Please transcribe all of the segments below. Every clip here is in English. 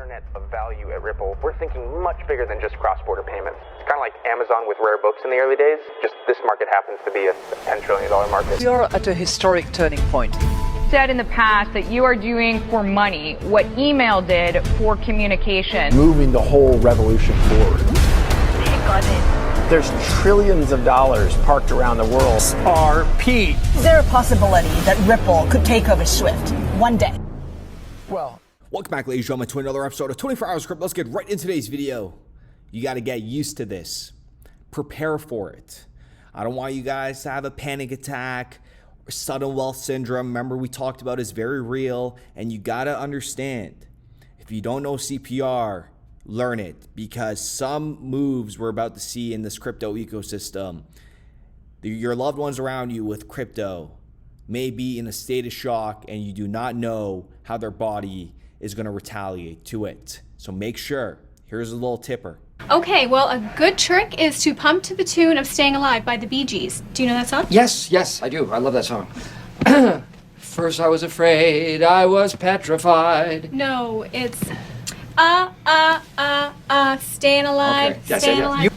internet of value at Ripple, we're thinking much bigger than just cross-border payments. It's kind of like Amazon with rare books in the early days, just this market happens to be a $10 trillion market. We are at a historic turning point. Said in the past that you are doing for money what email did for communication. Moving the whole revolution forward. Take on it. There's trillions of dollars parked around the world. XRP. Is there a possibility that Ripple could take over Swift one day? Well, welcome back, ladies and gentlemen, to another episode of 24 Hours Crypto. Let's get right into today's video. You got to get used to this. Prepare for it. I don't want you guys to have a panic attack or sudden wealth syndrome. Remember, we talked about it's very real, and you got to understand, if you don't know CPR, learn it, because some moves we're about to see in this crypto ecosystem, your loved ones around you with crypto may be in a state of shock, and you do not know how their body is going to retaliate to it. So make sure. Here's a little tipper. Okay, well, a good trick is to pump to the tune of Staying Alive by the Bee Gees. Do you know that song? Yes, I do. I love that song. First I was afraid, I was petrified. No, it's staying alive, Okay. Yes, staying alive.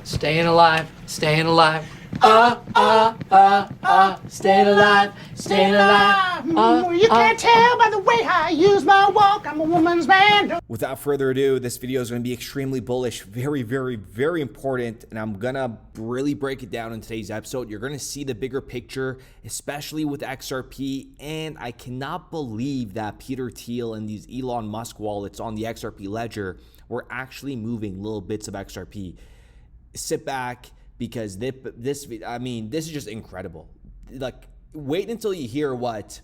Staying alive, staying alive. Staying alive, staying alive. You can't tell by the way I use my walk. I'm a woman's man. Without further ado, this video is going to be extremely bullish, very, very, very important, and I'm going to really break it down in today's episode. You're going to see the bigger picture, especially with XRP, and I cannot believe that Peter Thiel and these Elon Musk wallets on the XRP ledger were actually moving little bits of XRP. Sit back, because this is just incredible. Like, wait until you hear what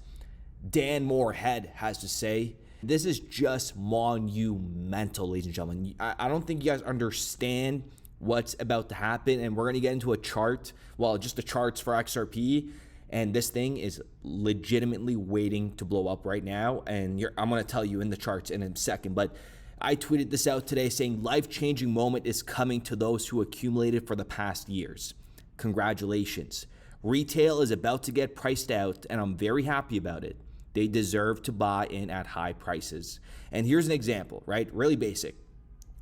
Dan Moorhead has to say. This is just monumental, ladies and gentlemen. I don't think you guys understand what's about to happen, and we're going to get into a chart, well, just the charts for XRP, and this thing is legitimately waiting to blow up right now, and I'm going to tell you in the charts in a second, but I tweeted this out today saying life-changing moment is coming to those who accumulated for the past years. Congratulations. Retail is about to get priced out, and I'm very happy about it. They deserve to buy in at high prices. And here's an example, right? Really basic.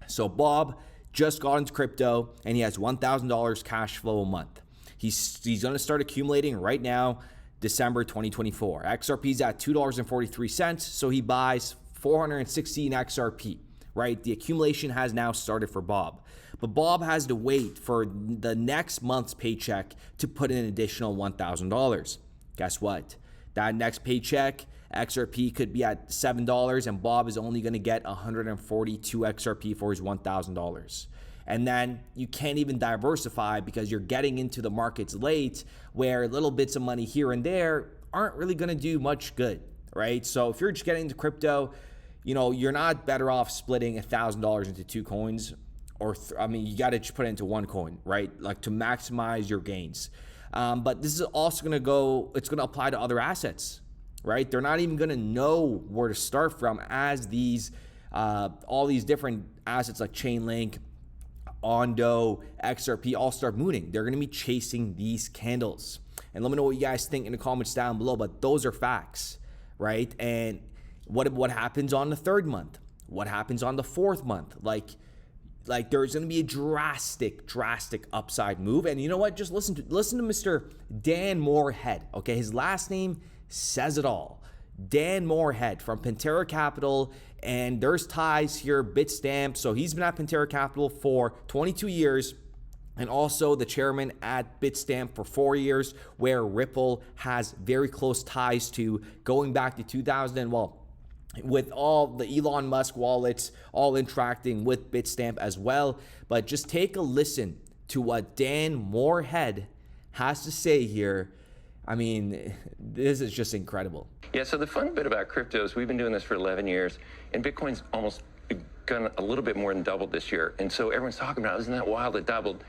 So Bob just got into crypto, and he has $1,000 cash flow a month. He's going to start accumulating right now, December 2024. XRP's at $2.43, so he buys 416 XRP. Right? The accumulation has now started for Bob. But Bob has to wait for the next month's paycheck to put in an additional $1,000. Guess what? That next paycheck, XRP could be at $7, and Bob is only going to get 142 XRP for his $1,000. And then you can't even diversify because you're getting into the markets late, where little bits of money here and there aren't really going to do much good, right? So if you're just getting into crypto, you know, you're not better off splitting $1,000 into two coins, or you got to just put it into one coin, right? Like, to maximize your gains. But this is also going to it's going to apply to other assets, right? They're not even going to know where to start from as these, all these different assets like Chainlink, Ondo, XRP all start mooning. They're going to be chasing these candles. And let me know what you guys think in the comments down below, but those are facts, right? And what happens on the third month? What happens on the fourth month? Like there's going to be a drastic upside move. And you know what? Just listen to Mr. Dan Moorhead. Okay, his last name says it all. Dan Moorhead from Pantera Capital, and there's ties here. Bitstamp. So he's been at Pantera Capital for 22 years. And also the chairman at Bitstamp for 4 years, where Ripple has very close ties to, going back to 2000. With all the Elon Musk wallets all interacting with Bitstamp as well. But just take a listen to what Dan Moorhead has to say here. I mean, this is just incredible. Yeah, so the fun bit about crypto is we've been doing this for 11 years, and Bitcoin's almost gonna a little bit more than doubled this year. And so everyone's talking about, isn't that wild, it doubled?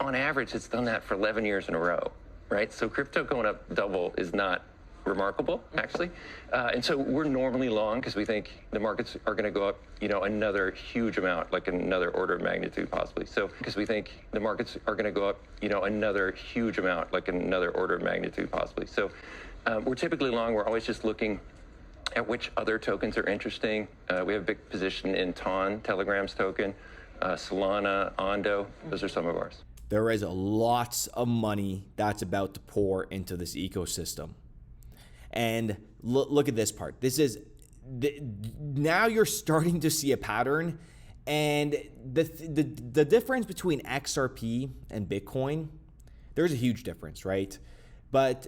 On average, it's done that for 11 years in a row, right? So crypto going up double is not remarkable, actually. And so we're normally long because we think the markets are going to go up, another huge amount, like another order of magnitude possibly. So because we think the markets are going to go up, another huge amount, like another order of magnitude possibly. So we're typically long. We're always just looking at which other tokens are interesting. We have a big position in TON, Telegram's token, Solana, Ondo. Those are some of ours. There is lots of money that's about to pour into this ecosystem. And look at this part. This is now you're starting to see a pattern, and the difference between XRP and Bitcoin, there's a huge difference, right? But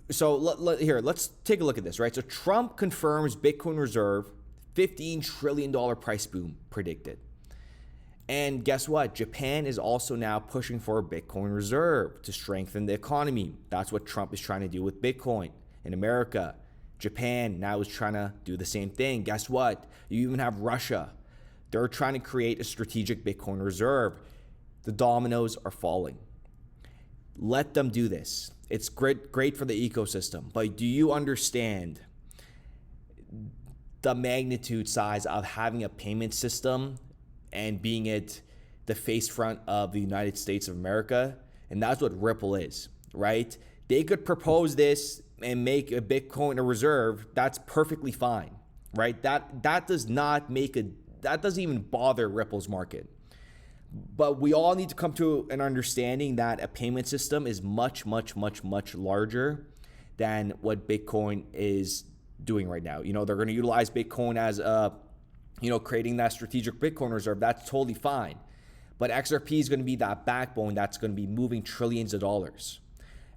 so let's take a look at this, right? So Trump confirms Bitcoin reserve, $15 trillion price boom predicted. And guess what? Japan is also now pushing for a Bitcoin reserve to strengthen the economy. That's what Trump is trying to do with Bitcoin. In America, Japan now is trying to do the same thing. Guess what? You even have Russia. They're trying to create a strategic Bitcoin reserve. The dominoes are falling. Let them do this. It's great for the ecosystem. But do you understand the magnitude size of having a payment system and being it the face front of the United States of America? And that's what Ripple is, right? They could propose this and make a Bitcoin a reserve. That's perfectly fine, right? That does not make that doesn't even bother Ripple's market. But we all need to come to an understanding that a payment system is much, much, much, much larger than what Bitcoin is doing right now. You know, they're going to utilize Bitcoin as a, creating that strategic Bitcoin reserve. That's totally fine. But XRP is going to be that backbone that's going to be moving trillions of dollars.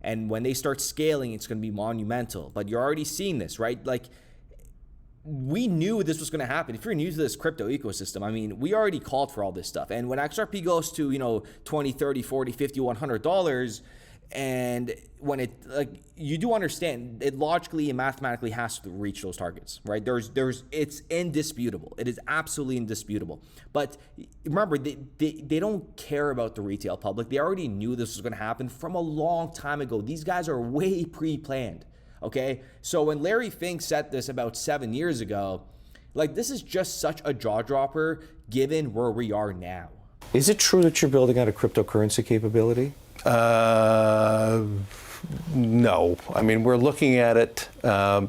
And when they start scaling, it's going to be monumental. But you're already seeing this, right? Like, we knew this was going to happen. If you're new to this crypto ecosystem, I mean, we already called for all this stuff. And when XRP goes to, 20, 30, 40, 50, $100, and when it, you do understand, it logically and mathematically has to reach those targets, right? It's indisputable. It is absolutely indisputable. But remember, they don't care about the retail public. They already knew this was going to happen from a long time ago. These guys are way pre-planned. Okay, so when Larry Fink said this about 7 years ago, this is just such a jaw dropper given where we are now. Is it true that you're building out a cryptocurrency capability? No. I mean, we're looking at it. I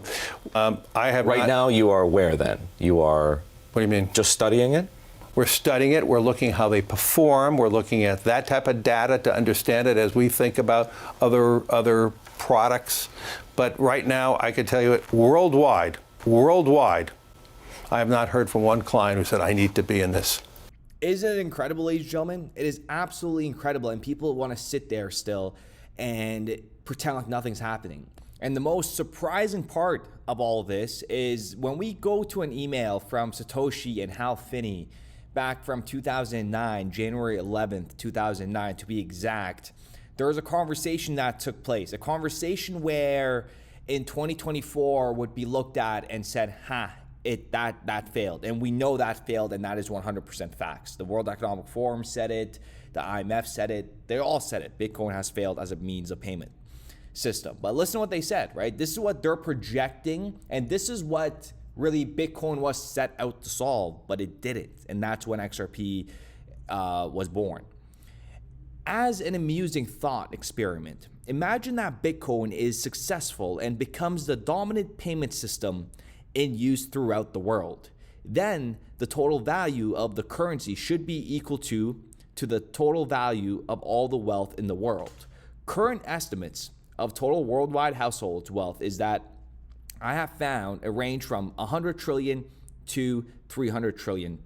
have right now. You are where then? You are. What do you mean? Just studying it? We're studying it. We're looking how they perform. We're looking at that type of data to understand it as we think about other products. But right now, I can tell you it worldwide, I have not heard from one client who said, I need to be in this. Isn't it incredible, ladies and gentlemen? It is absolutely incredible. And people want to sit there still and pretend like nothing's happening. And the most surprising part of all of this is when we go to an email from Satoshi and Hal Finney back from 2009, January 11th, 2009 to be exact. There was a conversation that took place, a conversation where in 2024 would be looked at and said, that failed. And we know that failed, and that is 100% facts. The World Economic Forum said it, the IMF said it, they all said it. Bitcoin has failed as a means of payment system. But listen to what they said, right? This is what they're projecting, and this is what really Bitcoin was set out to solve, but it didn't. And that's when XRP was born. As an amusing thought experiment, imagine that Bitcoin is successful and becomes the dominant payment system in use throughout the world. Then the total value of the currency should be equal to the total value of all the wealth in the world. Current estimates of total worldwide households wealth is that I have found a range from 100 trillion to 300 trillion.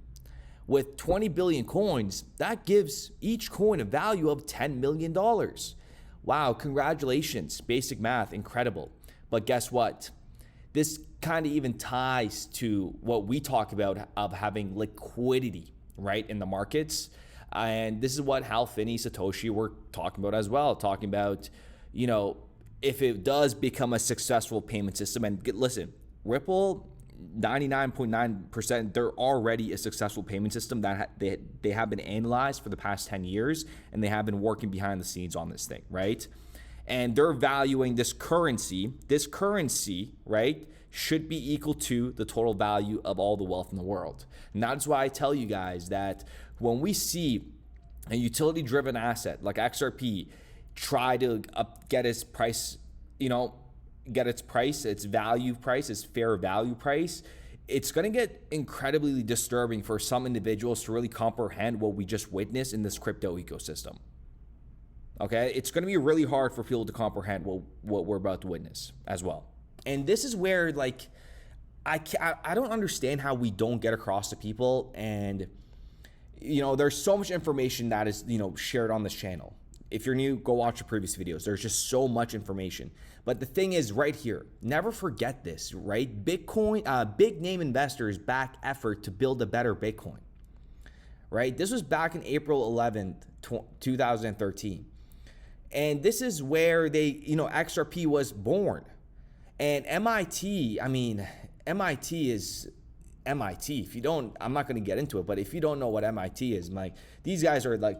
With 20 billion coins, that gives each coin a value of $10 million. Wow, congratulations. Basic math, incredible. But guess what? This kind of even ties to what we talk about of having liquidity, right, in the markets. And this is what Hal Finney, Satoshi were talking about as well, talking about, if it does become a successful payment system, and listen, Ripple, 99.9%, they're already a successful payment system that they have been analyzed for the past 10 years, and they have been working behind the scenes on this thing, right? And they're valuing this currency, right, should be equal to the total value of all the wealth in the world. And that's why I tell you guys that when we see a utility-driven asset like XRP try to get its price, get its price, its value price, its fair value price, it's going to get incredibly disturbing for some individuals to really comprehend what we just witnessed in this crypto ecosystem. Okay, it's going to be really hard for people to comprehend what we're about to witness as well. And this is where, like, I don't understand how we don't get across to people. And, you know, there's so much information that is, you know, shared on this channel. If you're new, go watch the previous videos. There's just so much information. But the thing is right here, never forget this, right? Bitcoin, big name investors back effort to build a better Bitcoin, right? This was back in April 11th, 2013. And this is where XRP was born. And MIT, I mean, MIT is MIT. If you don't, I'm not going to get into it, but if you don't know what MIT is, like, these guys are like,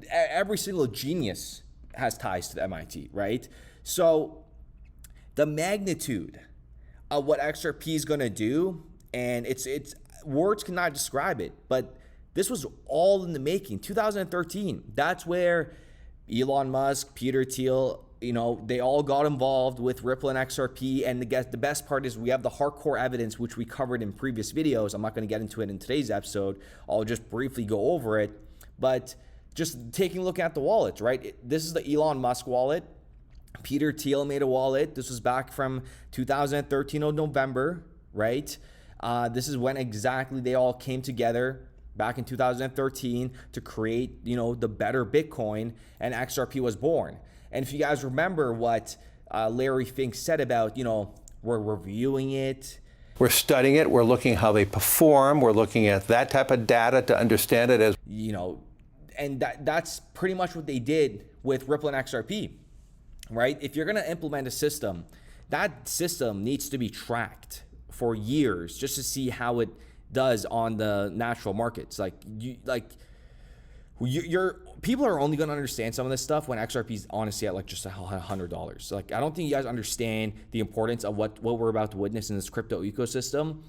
every single genius has ties to the MIT, right? So the magnitude of what XRP is going to do, and it's words cannot describe it, but this was all in the making. 2013, that's where Elon Musk, Peter Thiel, you know, they all got involved with Ripple and XRP. And the best part is we have the hardcore evidence, which we covered in previous videos. I'm not going to get into it in today's episode. I'll just briefly go over it. But just taking a look at the wallets, right? This is the Elon Musk wallet. Peter Thiel made a wallet. This was back from 2013 of November, right? This is when exactly they all came together back in 2013 to create, you know, the better Bitcoin, and XRP was born. And if you guys remember what Larry Fink said about, you know, we're reviewing it, we're studying it, we're looking how they perform, we're looking at that type of data to understand it as, you know, and that's pretty much what they did with Ripple and XRP, right? If you're going to implement a system, that system needs to be tracked for years just to see how it does on the natural markets. Your people are only going to understand some of this stuff when XRP is honestly at like just $100. Like, I don't think you guys understand the importance of what we're about to witness in this crypto ecosystem,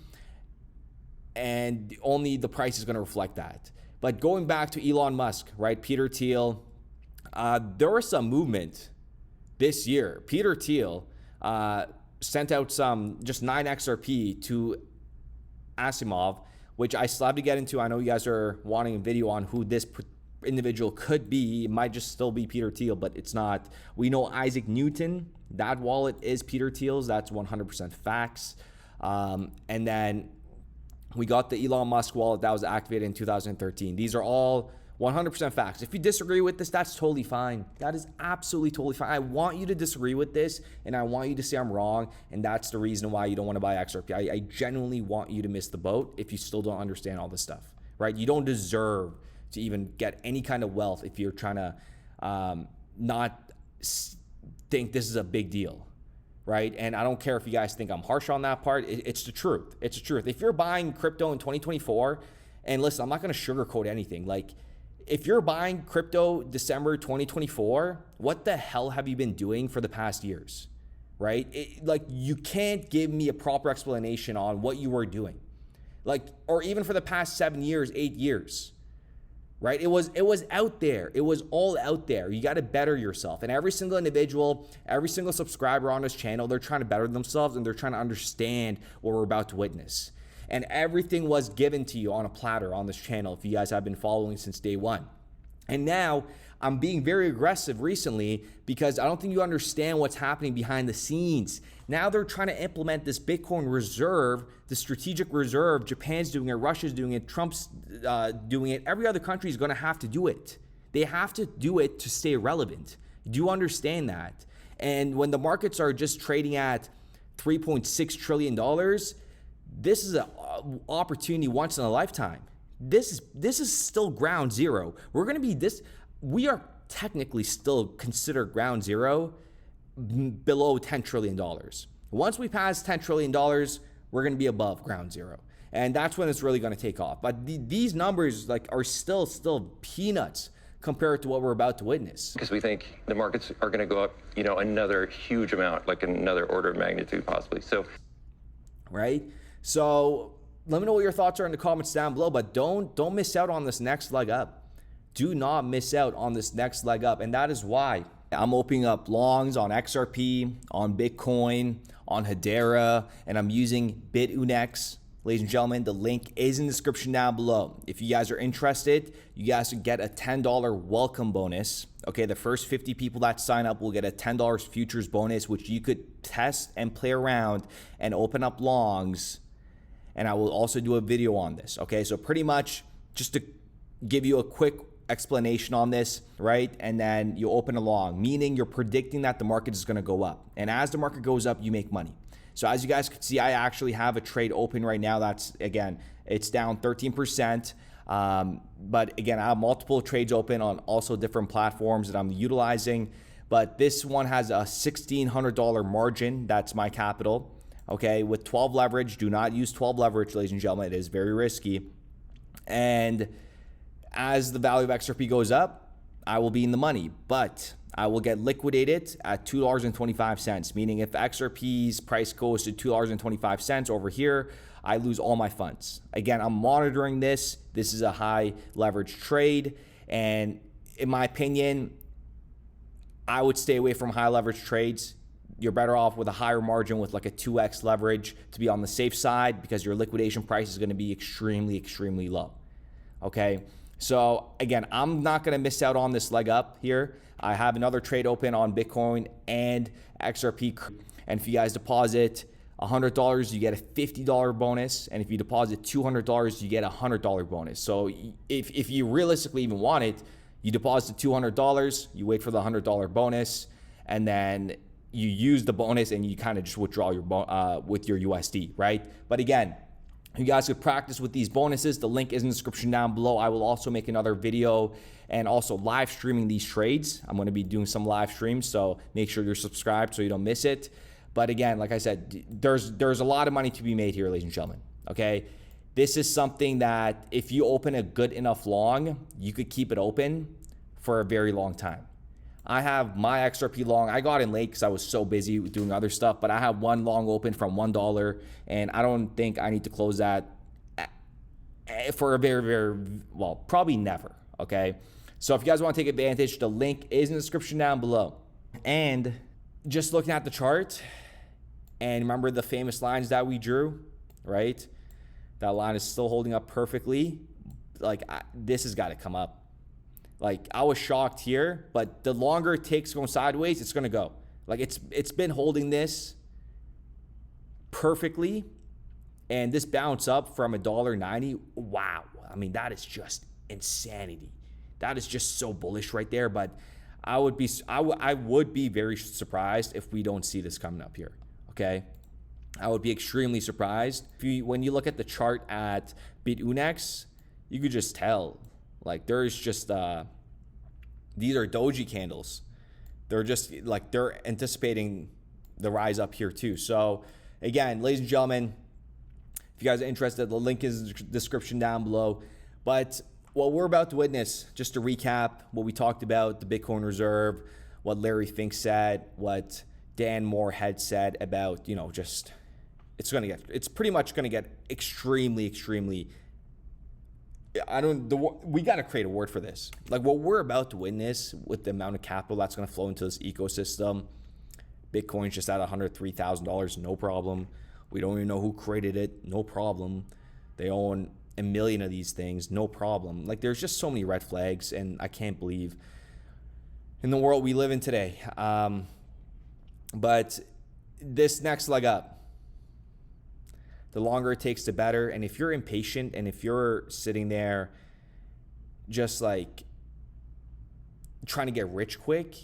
and only the price is going to reflect that. But going back to Elon Musk, right? Peter Thiel, there was some movement this year. Peter Thiel sent out just 9 XRP to Asimov, which I still have to get into. I know you guys are wanting a video on who this individual could be. It might just still be Peter Thiel, but it's not. We know Isaac Newton, that wallet is Peter Thiel's. That's 100% facts. And then we got the Elon Musk wallet that was activated in 2013. These are all 100% facts. If you disagree with this, that's totally fine. That is absolutely totally fine. I want you to disagree with this, and I want you to say I'm wrong, and that's the reason why you don't want to buy XRP. I genuinely want you to miss the boat if you still don't understand all this stuff, right? You don't deserve to even get any kind of wealth if you're trying to not think this is a big deal, right? And I don't care if you guys think I'm harsh on that part. It's the truth. It's the truth. If you're buying crypto in 2024, and listen, I'm not going to sugarcoat anything. Like, if you're buying crypto December 2024, what the hell have you been doing for the past years, right? You can't give me a proper explanation on what you were doing, or even for the past 7 years, 8 years, right? It was out there. It was all out there. You got to better yourself. And every single individual, every single subscriber on this channel, they're trying to better themselves, and they're trying to understand what we're about to witness. And everything was given to you on a platter on this channel if you guys have been following since day one. And now I'm being very aggressive recently because I don't think you understand what's happening behind the scenes. Now they're trying to implement this Bitcoin reserve, the strategic reserve. Japan's doing it, Russia's doing it, Trump's doing it. Every other country is going to have to do it. They have to do it to stay relevant. Do you understand that? And when the markets are just trading at $3.6 trillion, this is an opportunity once in a lifetime. This is still ground zero. We are technically still considered ground zero below $10 trillion. Once we pass $10 trillion, we're going to be above ground zero. And that's when it's really going to take off. But these numbers are still peanuts compared to what we're about to witness. Because we think the markets are going to go up, another huge amount, like another order of magnitude possibly. So, right? So let me know what your thoughts are in the comments down below, but don't miss out on this next leg up. Do not miss out on this next leg up. And that is why I'm opening up longs on XRP, on Bitcoin, on Hedera, and I'm using BitUnex. Ladies and gentlemen, the link is in the description down below. If you guys are interested, you guys can get a $10 welcome bonus. Okay, the first 50 people that sign up will get a $10 futures bonus, which you could test and play around and open up longs. And I will also do a video on this. Okay, so pretty much just to give you a quick explanation on this, right? And then you open a long, meaning you're predicting that the market is going to go up. And as the market goes up, you make money. So as you guys can see, I actually have a trade open right now. That's, again, it's down 13%. But again, I have multiple trades open on also different platforms that I'm utilizing. But this one has a $1,600 margin. That's my capital. Okay, with 12 leverage. Do not use 12 leverage, ladies and gentlemen. It is very risky. And as the value of XRP goes up, I will be in the money. But I will get liquidated at $2.25, meaning if XRP's price goes to $2.25 over here, I lose all my funds. Again, I'm monitoring this. This is a high leverage trade. And in my opinion, I would stay away from high leverage trades. You're better off with a higher margin with like a 2x leverage to be on the safe side, because your liquidation price is going to be extremely, extremely low. Okay. So again, I'm not going to miss out on this leg up here. I have another trade open on Bitcoin and XRP. And if you guys deposit $100, you get a $50 bonus. And if you deposit $200, you get a $100 bonus. So if you realistically even want it, you deposit $200, you wait for the $100 bonus, and then you use the bonus and you kind of just withdraw your with your USD, right? But again, you guys could practice with these bonuses. The link is in the description down below. I will also make another video and also live streaming these trades. I'm going to be doing some live streams, so make sure you're subscribed so you don't miss it. But again, like I said, there's a lot of money to be made here, ladies and gentlemen. Okay, this is something that if you open a good enough long, you could keep it open for a very long time. I have my XRP long. I got in late because I was so busy doing other stuff, but I have one long open from $1, and I don't think I need to close that for a very, very, well, probably never, okay? So if you guys want to take advantage, the link is in the description down below. And just looking at the chart, and remember the famous lines that we drew, right? That line is still holding up perfectly. Like, this has got to come up. Like, I was shocked here, but the longer it takes going sideways, it's going to go. Like, it's been holding this perfectly, and this bounce up from $1.90. Wow. I mean, that is just insanity. That is just so bullish right there. But I would be very surprised if we don't see this coming up here. Okay, I would be extremely surprised. When you look at the chart at BitUnex, you could just tell. Like, there's just, these are doji candles. They're just like, they're anticipating the rise up here too. So again, ladies and gentlemen, if you guys are interested, the link is in the description down below. But what we're about to witness, just to recap what we talked about, the Bitcoin reserve, what Larry Fink said, what Dan Moore said about, just, it's pretty much going to get extremely, extremely, we got to create a word for this. Like, what we're about to witness with the amount of capital that's going to flow into this ecosystem, Bitcoin's just at $103,000, no problem. We don't even know who created it, no problem. They own 1 million of these things, no problem. Like, there's just so many red flags, and I can't believe in the world we live in today. But this next leg up, the longer it takes, the better. And if you're impatient and if you're sitting there just like trying to get rich quick,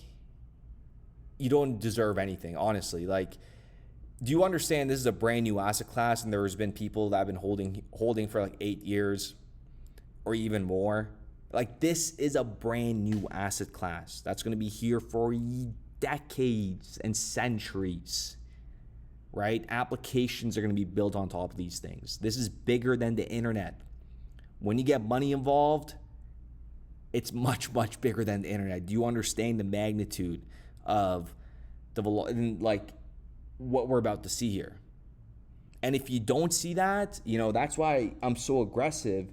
you don't deserve anything, honestly. Like, do you understand this is a brand new asset class, and there's been people that have been holding for like 8 years or even more? Like, this is a brand new asset class that's going to be here for decades and centuries. Right? Applications are going to be built on top of these things. This is bigger than the internet. When you get money involved, it's much, much bigger than the internet. Do you understand the magnitude of like what we're about to see here? And if you don't see that, that's why I'm so aggressive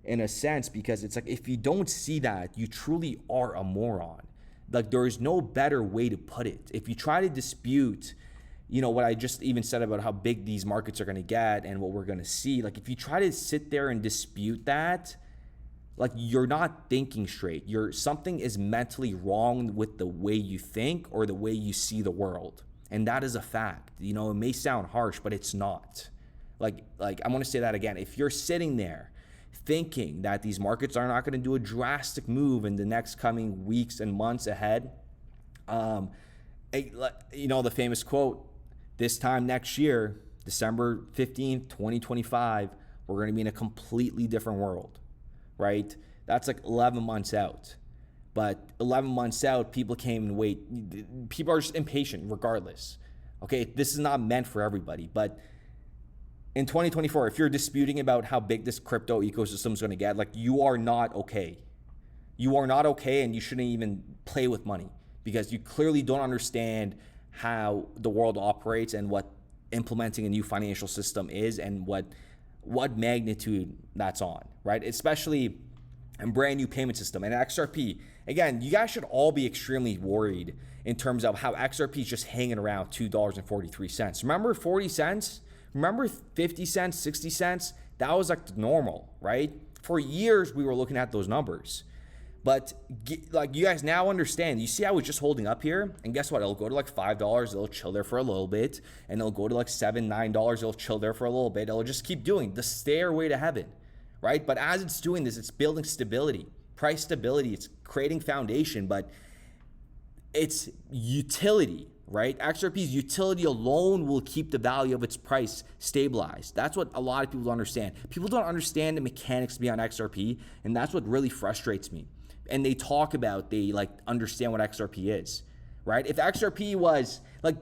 in a sense, because it's like, if you don't see that, you truly are a moron. Like, there is no better way to put it. If you try to dispute, you know, what I just even said about how big these markets are going to get and what we're going to see, like, if you try to sit there and dispute that, like, you're not thinking straight. Something is mentally wrong with the way you think or the way you see the world. And that is a fact. You know, it may sound harsh, but it's not. Like I want to say that again. If you're sitting there thinking that these markets are not going to do a drastic move in the next coming weeks and months ahead, you know, the famous quote, this time next year, December 15th, 2025, we're going to be in a completely different world, right? That's like 11 months out. But 11 months out, people can't even wait. People are just impatient regardless. Okay, this is not meant for everybody. But in 2024, if you're disputing about how big this crypto ecosystem is going to get, like, you are not okay. You are not okay, and you shouldn't even play with money because you clearly don't understand how the world operates and what implementing a new financial system is and what magnitude that's on, right? Especially a brand new payment system. And XRP, again, you guys should all be extremely worried in terms of how XRP is just hanging around $2.43. Remember 40 cents? Remember 50 cents, 60 cents? That was like the normal, right? For years, we were looking at those numbers. But like, you guys now understand, you see how it's just holding up here? And guess what? It'll go to like $5, it'll chill there for a little bit, and it'll go to like $7, $9, it'll chill there for a little bit. It'll just keep doing the stairway to heaven, right? But as it's doing this, it's building stability, price stability, it's creating foundation, but it's utility, right? XRP's utility alone will keep the value of its price stabilized. That's what a lot of people don't understand. People don't understand the mechanics behind XRP, and that's what really frustrates me. And they talk about, they like understand what XRP is, right? If XRP was like,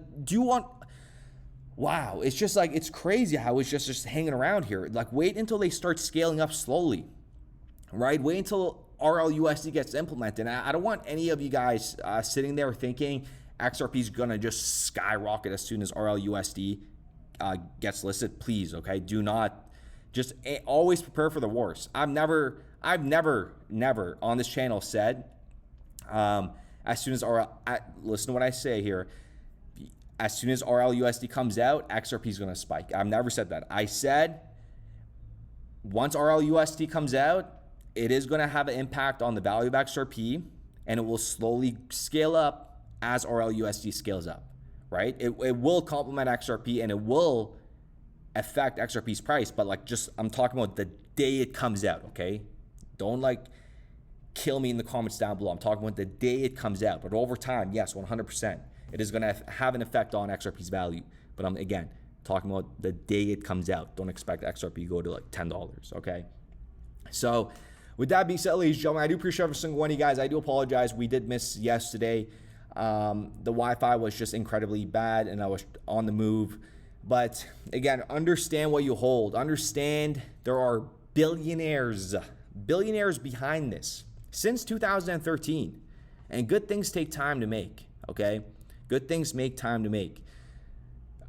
wow, it's just like, it's crazy how it's just hanging around here. Like, wait until they start scaling up slowly, right? Wait until RLUSD gets implemented. And I don't want any of you guys sitting there thinking XRP is gonna just skyrocket as soon as RLUSD gets listed. Please, okay? Do not, just always prepare for the worst. I've never on this channel said, as soon as listen to what I say here, as soon as RLUSD comes out, XRP is gonna spike. I've never said that. I said, once RLUSD comes out, it is gonna have an impact on the value of XRP, and it will slowly scale up as RLUSD scales up, right? It will complement XRP and it will affect XRP's price, but like, just, I'm talking about the day it comes out, okay? Don't like kill me in the comments down below. I'm talking about the day it comes out, but over time, yes, 100%. It is gonna have an effect on XRP's value, but I'm, again, talking about the day it comes out. Don't expect XRP to go to like $10, okay? So with that being said, ladies and gentlemen, I do appreciate every single one of you guys. I do apologize. We did miss yesterday. The Wi-Fi was just incredibly bad and I was on the move. But again, understand what you hold. Understand there are billionaires behind this since 2013. And good things take time to make, okay? Good things make time to make.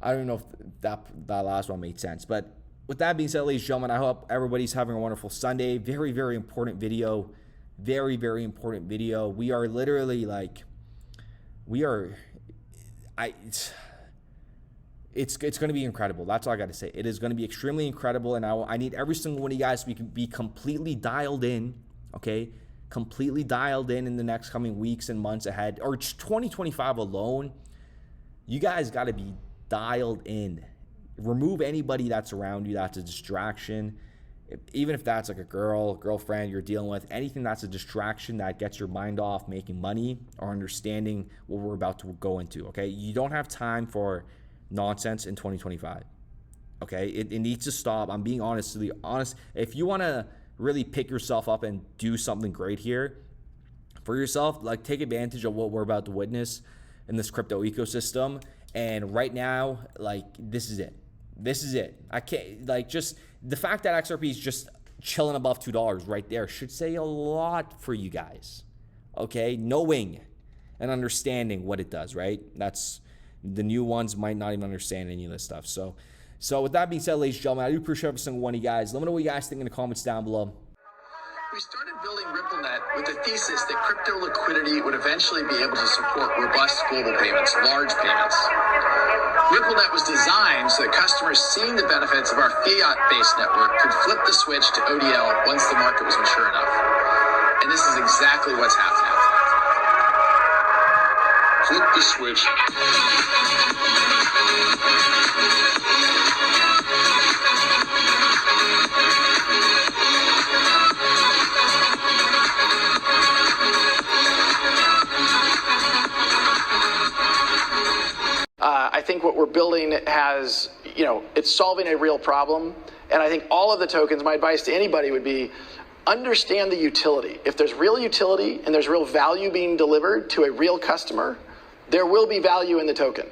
I don't know if that last one made sense. But with that being said, ladies and gentlemen, I hope everybody's having a wonderful Sunday. Very, very important video. Very, very important video. We are literally like, it's going to be incredible. That's all I got to say. It is going to be extremely incredible, and I need every single one of you guys to be completely dialed in, okay? Completely dialed in the next coming weeks and months ahead, or 2025 alone. You guys got to be dialed in. Remove anybody that's around you that's a distraction. Even if that's like a girlfriend you're dealing with, anything that's a distraction that gets your mind off making money or understanding what we're about to go into, okay? You don't have time for nonsense in 2025, okay? It needs to stop. I'm being honest. If you want to really pick yourself up and do something great here for yourself, like, take advantage of what we're about to witness in this crypto ecosystem. And right now, like, this is it. This is it. I can't, like, just the fact that XRP is just chilling above $2 right there should say a lot for you guys, okay? Knowing and understanding what it does, right? That's, the new ones might not even understand any of this stuff. So with that being said, ladies and gentlemen, I do appreciate every single one of you guys. Let me know what you guys think in the comments down below. We started building RippleNet with the thesis that crypto liquidity would eventually be able to support robust global payments, large payments. RippleNet was designed so that customers seeing the benefits of our fiat-based network could flip the switch to ODL once the market was mature enough. And this is exactly what's happening. Flip the switch. I think what we're building has, it's solving a real problem. And I think all of the tokens, my advice to anybody would be, understand the utility. If there's real utility and there's real value being delivered to a real customer, there will be value in the token.